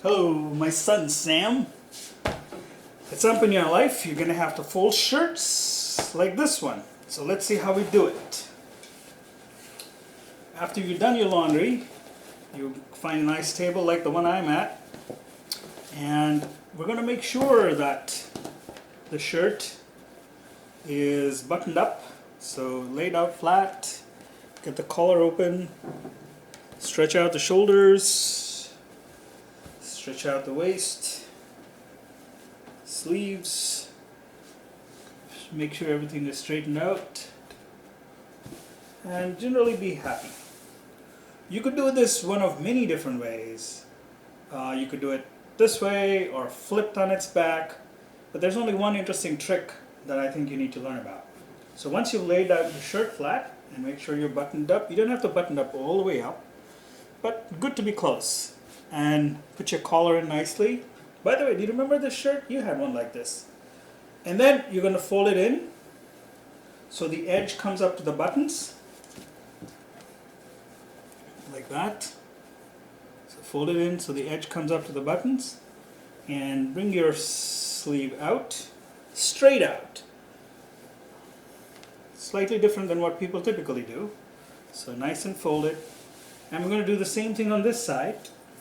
Hello, my son Sam. At some point in your life, you're gonna have to fold shirts like this one. So let's see how we do it. After you've done your laundry, you find a nice table like the one I'm at, and we're gonna make sure that the shirt is buttoned up, so laid out flat, get the collar open, stretch out the shoulders, stretch out the waist, sleeves, make sure everything is straightened out, and generally be happy. You could do this one of many different ways. You could do it this way or flipped on its back, but there's only one interesting trick that I think you need to learn about. So once you've laid out the shirt flat and make sure you're buttoned up, you don't have to button up all the way up, but good to be close. And put your collar in nicely. By the way, do you remember this shirt? You had one like this. And then you're going to fold it in so the edge comes up to the buttons, like that. So fold it in so the edge comes up to the buttons, and bring your sleeve out, straight out. Slightly different than what people typically do. So nice and folded. And we're going to do the same thing on this side.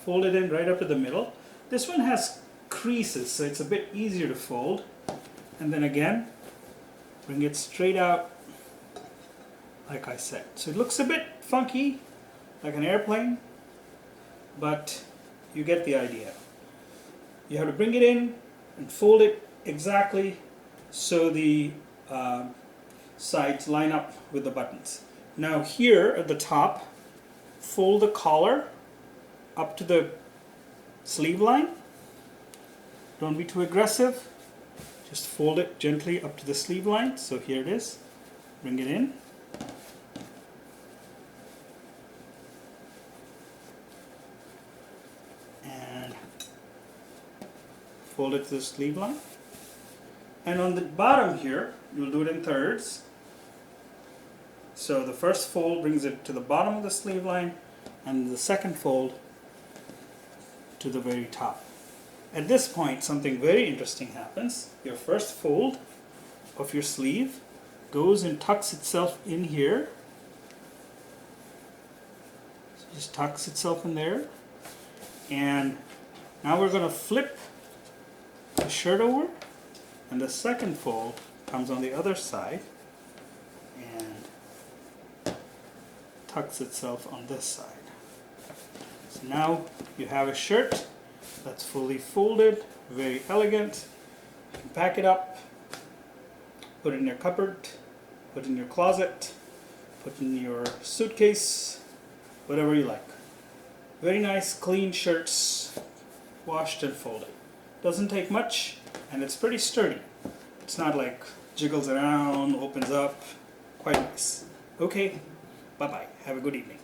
Fold it in right up to the middle. This one has creases, so it's a bit easier to fold. And then again, bring it straight out like I said. So it looks a bit funky, like an airplane, but you get the idea. You have to bring it in and fold it exactly so the sides line up with the buttons. Now here at the top, fold the collar up to the sleeve line. Don't be too aggressive. Just fold it gently up to the sleeve line. So here it is. Bring it in. And fold it to the sleeve line. And on the bottom here, you'll do it in thirds. So the first fold brings it to the bottom of the sleeve line, and the second fold to the very top. At this point, something very interesting happens. Your first fold of your sleeve goes and tucks itself in here. So just tucks itself in there. And now we're going to flip the shirt over, and the second fold comes on the other side and tucks itself on this side. So now you have a shirt that's fully folded, very elegant. You can pack it up, put it in your cupboard, put it in your closet, put it in your suitcase, whatever you like. Very nice, clean shirts, washed and folded. Doesn't take much, and it's pretty sturdy. It's not like jiggles around, opens up. Quite nice. Okay, bye-bye. Have a good evening.